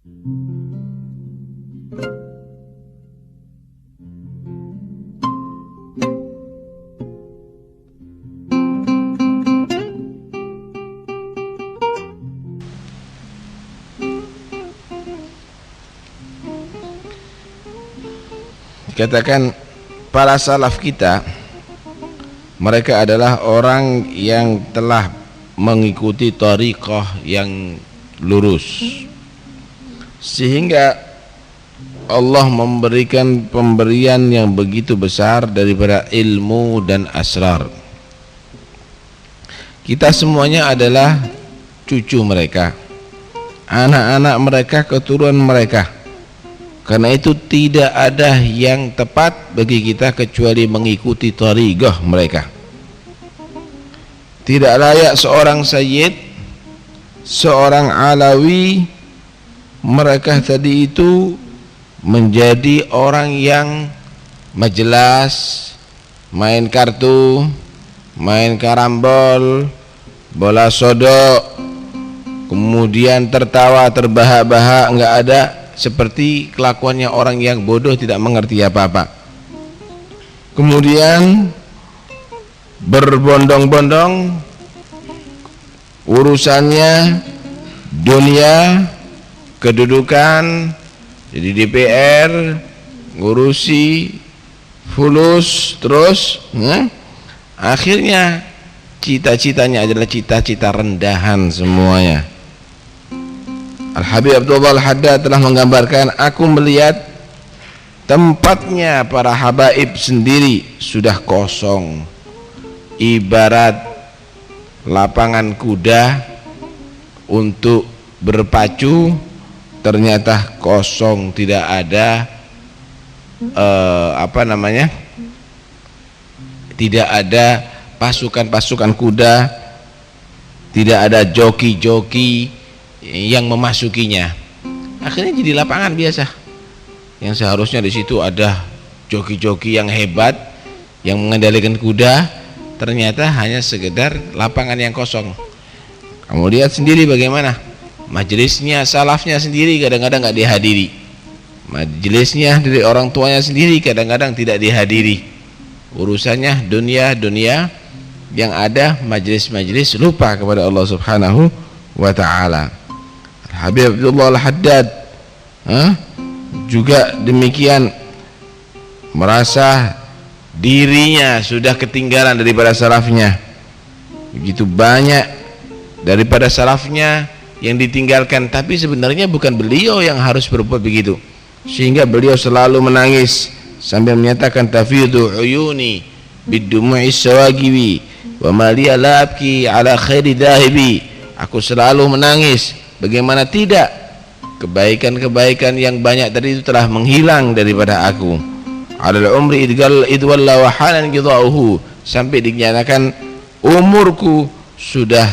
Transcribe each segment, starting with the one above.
Dikatakan para salaf kita, mereka adalah orang yang telah mengikuti thariqah yang lurus, sehingga Allah memberikan pemberian yang begitu besar daripada ilmu dan asrar. Kita semuanya adalah cucu mereka, anak-anak mereka, keturunan mereka. Karena itu tidak ada yang tepat bagi kita kecuali mengikuti thariqah mereka. Tidak layak seorang sayyid, seorang alawi, mereka tadi itu menjadi orang yang majelas, main kartu, main karambol, bola sodok, kemudian tertawa terbahak-bahak, enggak ada. Seperti kelakuannya orang yang bodoh, tidak mengerti apa-apa. Kemudian berbondong-bondong urusannya dunia, kedudukan, jadi DPR, ngurusi fulus, terus akhirnya cita-citanya adalah cita-cita rendahan semuanya. Al-Habib Abdullah Al-Haddad telah menggambarkan, aku melihat tempatnya para habaib sendiri sudah kosong, ibarat lapangan kuda untuk berpacu, ternyata kosong, tidak ada tidak ada pasukan-pasukan kuda, tidak ada joki-joki yang memasukinya. Akhirnya jadi lapangan biasa, yang seharusnya di situ ada joki-joki yang hebat yang mengendalikan kuda, ternyata hanya sekedar lapangan yang kosong. Kamu lihat sendiri bagaimana majelisnya salafnya sendiri kadang-kadang nggak dihadiri, majelisnya dari orang tuanya sendiri kadang-kadang tidak dihadiri. Urusannya dunia, yang ada majelis-majelis lupa kepada Allah Subhanahu wa ta'ala. Habib Abdullah Al-Haddad juga demikian, merasa dirinya sudah ketinggalan daripada salafnya. Begitu banyak daripada salafnya yang ditinggalkan, tapi sebenarnya bukan beliau yang harus berbuat begitu, sehingga beliau selalu menangis sambil menyatakan, tafidu uyuni bidumu'is sawagibi wa ma liya la abki ala khairi dahibi. Aku selalu menangis, bagaimana tidak, kebaikan-kebaikan yang banyak tadi itu telah menghilang daripada aku. Alal umri idwalla wa halan qidauhu, sampai dinyatakan umurku sudah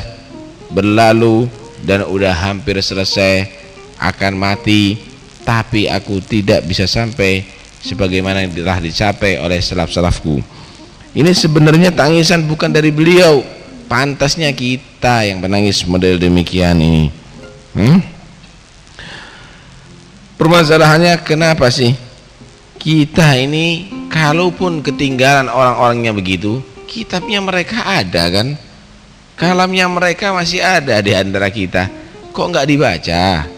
berlalu dan udah hampir selesai, akan mati, tapi aku tidak bisa sampai sebagaimana yang telah dicapai oleh salaf-salafku. Ini sebenarnya tangisan bukan dari beliau, pantasnya kita yang menangis model demikian ini. Permasalahannya kenapa sih kita ini, kalaupun ketinggalan orang-orangnya begitu, kitabnya mereka ada kan, kalamnya mereka masih ada di antara kita, kok nggak dibaca,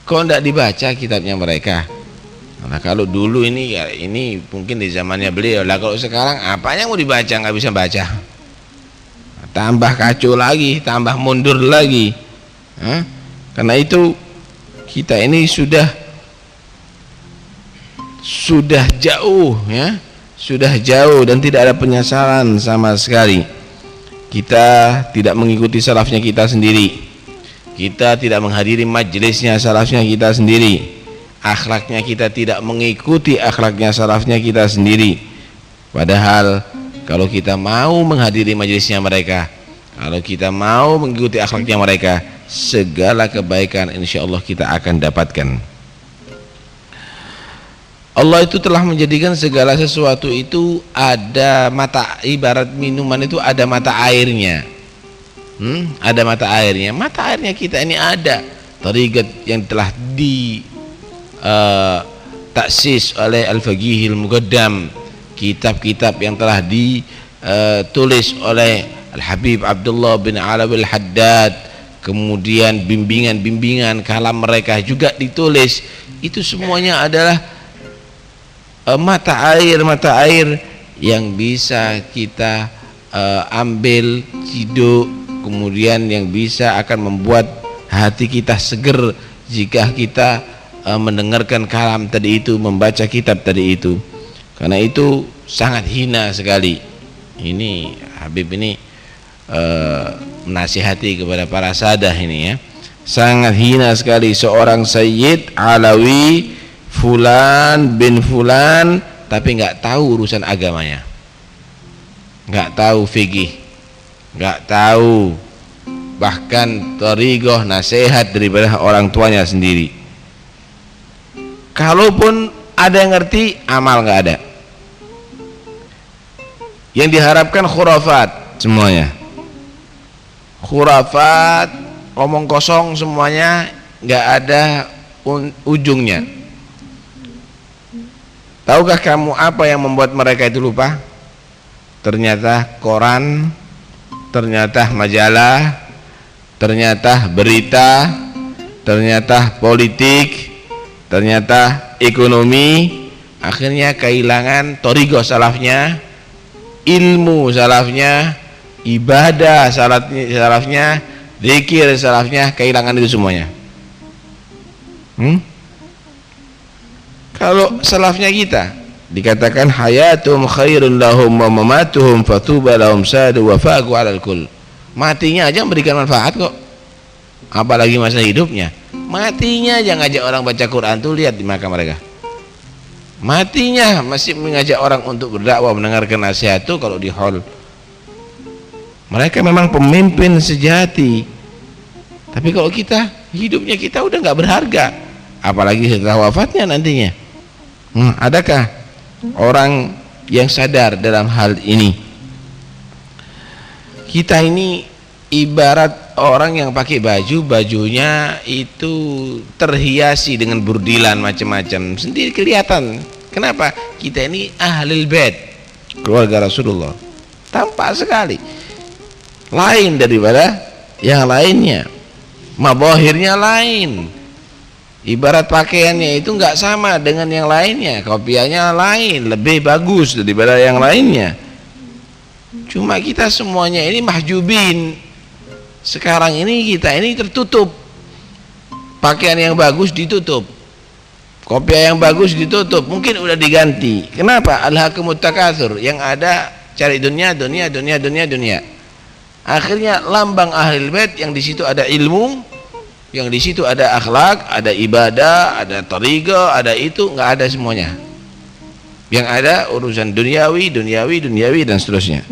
kok nggak dibaca kitabnya mereka. Nah, kalau dulu ini ya, ini mungkin di zamannya beliau lah, kalau sekarang apanya mau dibaca, nggak bisa baca, tambah kacau lagi, tambah mundur lagi. Karena itu kita ini sudah jauh ya, sudah jauh dan tidak ada penyesalan sama sekali. Kita tidak mengikuti salafnya kita sendiri, kita tidak menghadiri majelisnya salafnya kita sendiri, akhlaknya kita tidak mengikuti akhlaknya salafnya kita sendiri. Padahal kalau kita mau menghadiri majelisnya mereka, kalau kita mau mengikuti akhlaknya mereka, segala kebaikan insyaallah kita akan dapatkan. Allah itu telah menjadikan segala sesuatu itu ada mata, ibarat minuman itu ada mata airnya. Ada mata airnya. Mata airnya kita ini ada, tariqat yang telah di taksis oleh Al-Faqihil Muqaddam, kitab-kitab yang telah ditulis oleh Al-Habib Abdullah bin Alawi Al-Haddad, kemudian bimbingan-bimbingan kalam mereka juga ditulis. Itu semuanya adalah mata air yang bisa kita ambil ciduk, kemudian yang bisa akan membuat hati kita seger jika kita mendengarkan kalam tadi itu, membaca kitab tadi itu. Karena itu sangat hina sekali. Ini Habib ini menasihati kepada para sadah ini ya. Sangat hina sekali seorang Sayyid Alawi Fulan bin Fulan tapi nggak tahu urusan agamanya, nggak tahu fikih, nggak tahu bahkan thariqah nasihat daripada orang tuanya sendiri. Kalaupun ada yang ngerti, amal nggak ada. Yang diharapkan khurafat semuanya, khurafat, omong kosong semuanya, nggak ada ujungnya. Tahukah kamu apa yang membuat mereka itu lupa? Ternyata koran, ternyata majalah, ternyata berita, ternyata politik, ternyata ekonomi. Akhirnya kehilangan thariqah salafnya, ilmu salafnya, ibadah salafnya, zikir salafnya, kehilangan itu semuanya. Kalau salafnya kita dikatakan hayatum khairun lahum wa mamatuhum fatuba lahum sadu wa faqu alal kul, matinya aja memberikan manfaat kok, apalagi masa hidupnya. Matinya aja ngajak orang baca Quran tuh, lihat di makam mereka. Matinya masih mengajak orang untuk berdakwah, mendengarkan nasihat tuh kalau di hall. Mereka memang pemimpin sejati. Tapi kalau kita, hidupnya kita udah nggak berharga, apalagi setelah wafatnya nantinya. Adakah orang yang sadar dalam hal ini? Kita ini ibarat orang yang pakai bajunya itu terhiasi dengan burdilan macam-macam, sendiri kelihatan. Kenapa? Kita ini ahlul bait, keluarga Rasulullah, tampak sekali lain daripada yang lainnya, mabahirnya lain. Ibarat pakaiannya itu nggak sama dengan yang lainnya, kopiahnya lain, lebih bagus daripada yang lainnya. Cuma kita semuanya ini mahjubin. Sekarang ini kita ini tertutup. Pakaian yang bagus ditutup, kopiah yang bagus ditutup, mungkin udah diganti. Kenapa? Alhaakumut takatsur, yang ada cari dunia. Akhirnya lambang ahlul bait yang di situ ada ilmu, yang di situ ada akhlak, ada ibadah, ada thariqah, ada itu, nggak ada semuanya. Yang ada urusan duniawi dan seterusnya.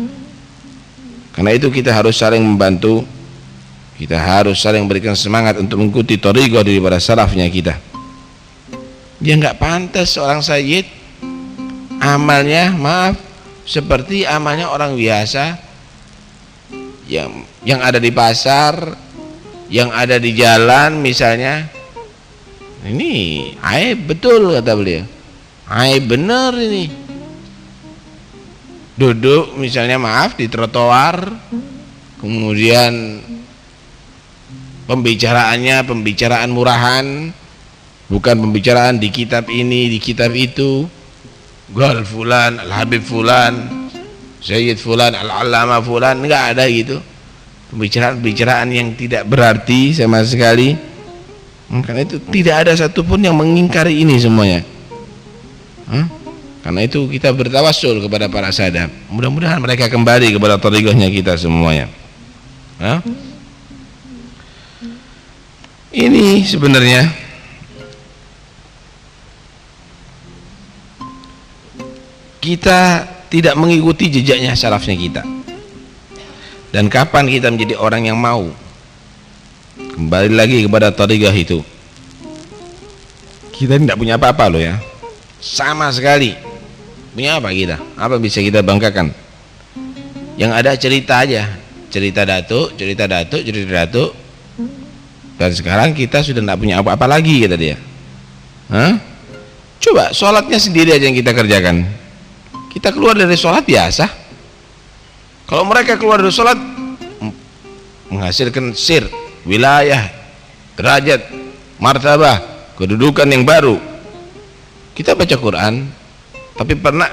Karena itu kita harus saling membantu, kita harus saling berikan semangat untuk mengikuti thariqah daripada salafnya kita. Dia nggak pantas seorang sayyid amalnya, maaf, seperti amalnya orang biasa yang ada di pasar, yang ada di jalan misalnya. Ini aib betul kata beliau, aib benar ini. Duduk misalnya, maaf, di trotoar, kemudian pembicaraannya pembicaraan murahan, bukan pembicaraan di kitab ini, di kitab itu. Gal fulan, al-habib fulan, sayyid fulan, al-allama fulan, enggak ada gitu. Pembicaraan yang tidak berarti sama sekali. Karena itu tidak ada satupun yang mengingkari ini semuanya. Karena itu kita bertawassul kepada para sadaf, mudah-mudahan mereka kembali kepada thariqahnya kita semuanya. Ini sebenarnya kita tidak mengikuti jejaknya salafnya kita. Dan kapan kita menjadi orang yang mau kembali lagi kepada thariqah itu? Kita tidak punya apa-apa loh ya, sama sekali. Punya apa kita? Apa bisa kita banggakan? Yang ada cerita aja, cerita datuk. Dan sekarang kita sudah tidak punya apa-apa lagi, kata dia. Hah? Coba sholatnya sendiri aja yang kita kerjakan. Kita keluar dari sholat biasa. Kalau mereka keluar dari sholat menghasilkan sir, wilayah, derajat, martabah, kedudukan yang baru. Kita baca Quran, tapi pernah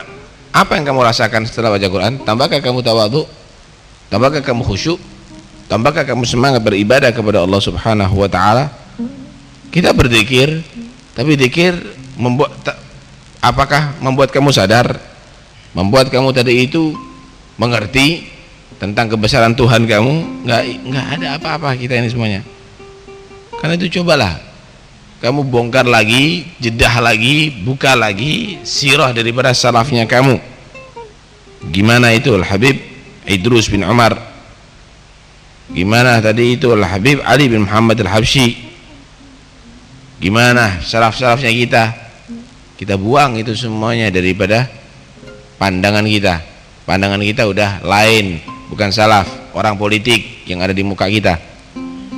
apa yang kamu rasakan setelah baca Quran? Tambahkah kamu tawadhu? Tambahkah kamu khusyuk? Tambahkah kamu semangat beribadah kepada Allah Subhanahu wa taala? Kita berzikir, tapi zikir apakah membuat kamu sadar? Membuat kamu tadi itu mengerti tentang kebesaran Tuhan kamu? Enggak ada apa-apa kita ini semuanya. Karena itu cobalah kamu bongkar lagi, jedah lagi, buka lagi sirah daripada salafnya kamu. Gimana itu Al-Habib Idrus bin Umar, gimana tadi itu Al-Habib Ali bin Muhammad Al-Habsyi, gimana salaf-salafnya kita buang itu semuanya daripada pandangan kita. Pandangan kita udah lain, bukan salaf, orang politik yang ada di muka kita.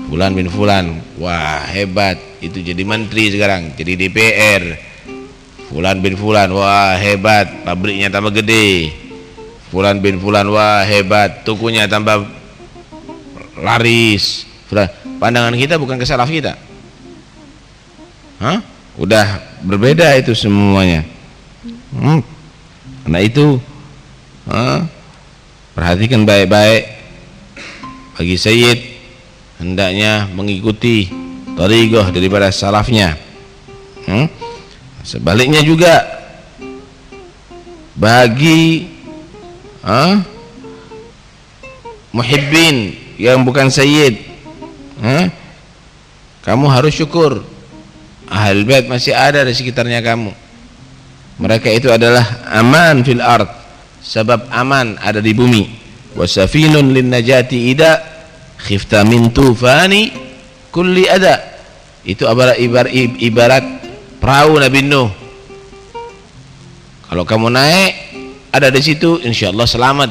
Fulan bin Fulan, wah hebat, itu jadi menteri sekarang, jadi DPR. Fulan bin Fulan, wah hebat, pabriknya tambah gede. Fulan bin Fulan, wah hebat, tokonya tambah laris. Pandangan kita bukan ke salaf kita. Hah? Udah berbeda itu semuanya. Karena itu perhatikan baik-baik. Bagi Sayyid hendaknya mengikuti thariqah daripada salafnya. Sebaliknya juga bagi muhibbin yang bukan sayyid, kamu harus syukur Ahlul Bait masih ada di sekitarnya kamu. Mereka itu adalah aman fil ard, sebab aman ada di bumi. Wasafinun lin najati ida khifta min tufani kulli ada. Itu ibarat perahu Nabi Nuh. Kalau kamu naik ada di situ, insyaallah selamat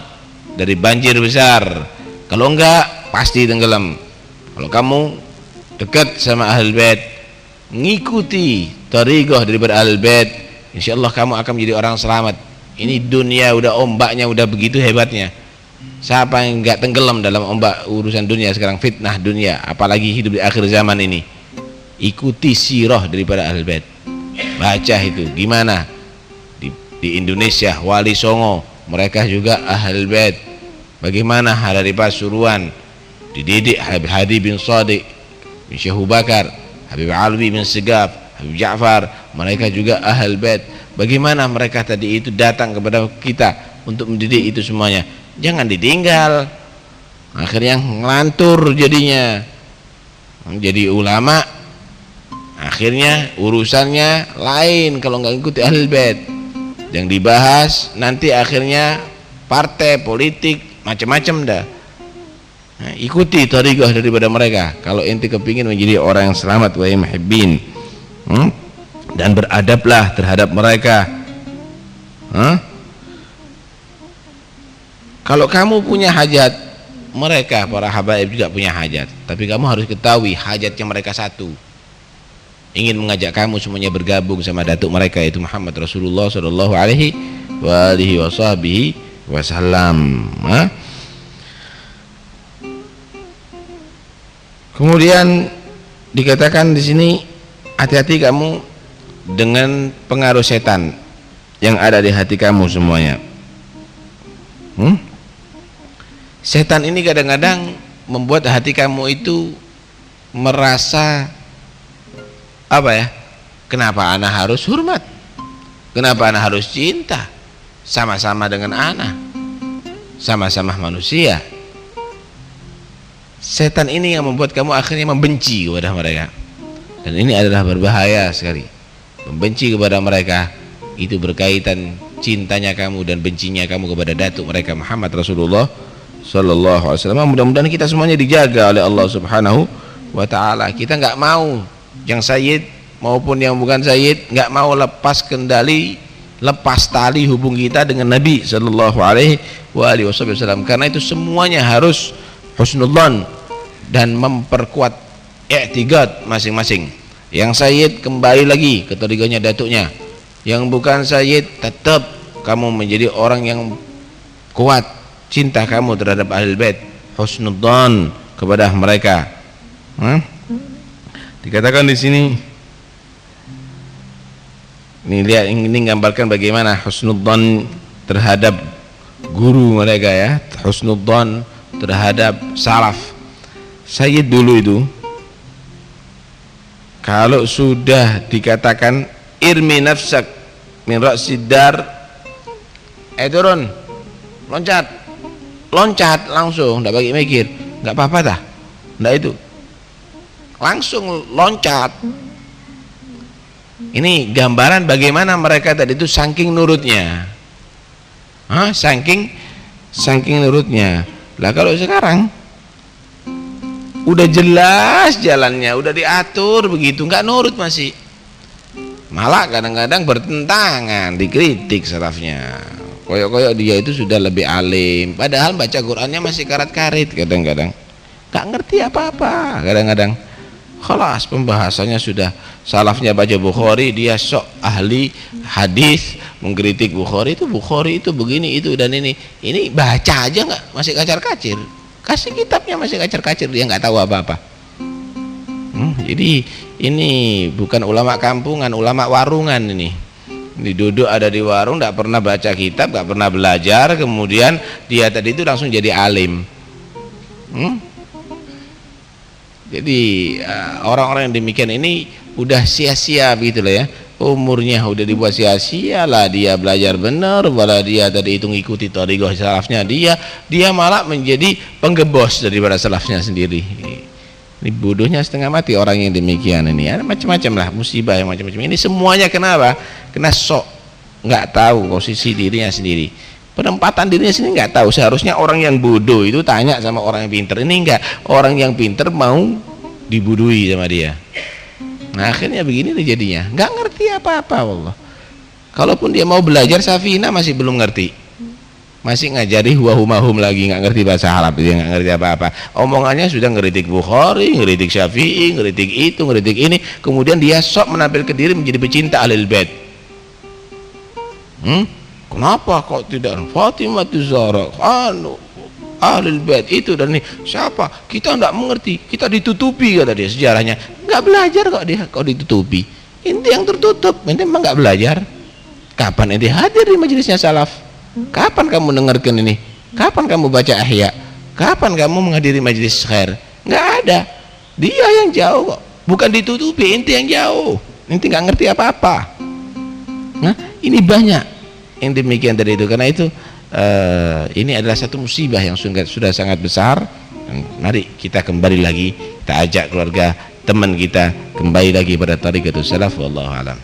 dari banjir besar. Kalau enggak pasti tenggelam. Kalau kamu dekat sama Ahlul Bait, ngikuti thariqah daripada Ahlul Bait, insyaallah kamu akan menjadi orang selamat. Ini dunia udah ombaknya udah begitu hebatnya. Siapa yang enggak tenggelam dalam ombak urusan dunia sekarang, fitnah dunia, apalagi hidup di akhir zaman ini. Ikuti sirah daripada Ahlul Bait. Baca itu gimana di Indonesia, Wali Songo, mereka juga Ahlul Bait. Bagaimana dari Pasuruan dididik Habib Hadi bin Shadiq bin Syekh Bakar, Habib Alwi bin Segaf, Habib Ja'far, mereka juga Ahlul Bait. Bagaimana mereka tadi itu datang kepada kita untuk mendidik itu semuanya. Jangan ditinggal, akhirnya ngelantur jadinya, jadi ulama akhirnya urusannya lain kalau nggak ikuti Ahlul Bait. Yang dibahas nanti akhirnya partai politik macam-macam dah. Nah, ikuti thariqah daripada mereka kalau ente kepingin menjadi orang yang selamat wa muhibbin. Dan beradablah terhadap mereka. Kalau kamu punya hajat, mereka para habaib juga punya hajat, tapi kamu harus ketahui hajatnya mereka satu, ingin mengajak kamu semuanya bergabung sama datuk mereka, yaitu Muhammad Rasulullah sallallahu alaihi wasallam. Kemudian dikatakan di sini, hati-hati kamu dengan pengaruh setan yang ada di hati kamu semuanya. Setan ini kadang-kadang membuat hati kamu itu merasa apa ya? Kenapa anak harus hormat? Kenapa anak harus cinta? Sama-sama dengan anak, sama-sama manusia. Setan ini yang membuat kamu akhirnya membenci kepada mereka, dan ini adalah berbahaya sekali. Membenci kepada mereka itu berkaitan cintanya kamu dan bencinya kamu kepada datuk mereka Muhammad Rasulullah sallallahu alaihi wasallam. Mudah-mudahan kita semuanya dijaga oleh Allah Subhanahu wa taala. Kita enggak mau yang sayyid maupun yang bukan sayyid enggak mau lepas kendali, lepas tali hubung kita dengan Nabi sallallahu alaihi wasallam. Karena itu semuanya harus husnudzan dan memperkuat i'tiqad masing-masing. Yang sayyid kembali lagi ke tarikatnya datuknya, yang bukan sayyid tetap kamu menjadi orang yang kuat cinta kamu terhadap ahlul bait, husnudzan kepada mereka. Dikatakan di sini, ini lihat, ini gambarkan bagaimana husnudzan terhadap guru mereka ya, husnudzan terhadap salaf. Sayyid dulu itu kalau sudah dikatakan irmi nafsak min ra'sid dar, turun, loncat langsung, enggak bagi mikir, enggak apa-apa dah, enggak, itu langsung loncat. Ini gambaran bagaimana mereka tadi itu saking nurutnya, saking nurutnya. Lah kalau sekarang udah jelas jalannya, udah diatur begitu, nggak nurut masih, malah kadang-kadang bertentangan, dikritik salafnya. Koyok-koyok dia itu sudah lebih alim, padahal baca Qurannya masih karat-karit, kadang-kadang nggak ngerti apa-apa, kadang-kadang khalas pembahasannya sudah, salafnya baca Bukhari, dia sok ahli hadis, mengkritik Bukhari itu begini itu dan ini baca aja nggak, masih kacar-kacir, kasih kitabnya masih kacar-kacir, dia nggak tahu apa-apa. Jadi ini bukan ulama kampungan, ulama warungan ini. Duduk ada di warung, nggak pernah baca kitab, nggak pernah belajar, kemudian dia tadi itu langsung jadi alim. Jadi orang-orang yang demikian ini udah sia-sia begitu lah ya, umurnya udah dibuat sia-sia lah, dia belajar benar, malah dia tadi itu ngikuti thariqah salafnya, dia malah menjadi penggebos daripada salafnya sendiri. Ini bodohnya setengah mati orang yang demikian ini ya, macam-macam lah musibah yang macam-macam ini semuanya. Kenapa? Kena sok nggak tahu posisi dirinya sendiri, penempatan dirinya sendiri nggak tahu. Seharusnya orang yang bodoh itu tanya sama orang yang pinter, ini enggak, orang yang pinter mau dibudui sama dia. Nah akhirnya begini nih jadinya, nggak ngerti apa-apa. Allah, kalaupun dia mau belajar Safina masih belum ngerti, masih ngajari huwahumahum lagi, nggak ngerti bahasa Arab, dia nggak ngerti apa-apa. Omongannya sudah ngeritik Bukhari, ngeritik Syafi'i, ngeritik itu, ngeritik ini, kemudian dia sok menampilkan diri menjadi pecinta ahlul bait. Kenapa kok tidak Fatimah Zahra, ahlul bait itu dan ini siapa? Kita nggak mengerti, kita ditutupi kata dia sejarahnya. Nggak belajar kok dia, kok ditutupi. Inti yang tertutup, inti memang nggak belajar. Kapan inti hadir di majelisnya salaf? Kapan kamu dengarkan ini? Kapan kamu baca Ihya? Kapan kamu menghadiri majelis khair? Nggak ada. Dia yang jauh kok, bukan ditutupi, inti yang jauh. Inti nggak ngerti apa-apa. Nah ini banyak yang demikian tadi itu. Karena itu ini adalah satu musibah yang sudah sangat besar. Mari kita kembali lagi, kita ajak keluarga, teman kita kembali lagi pada thariqatus salaf. Wallahu a'lam.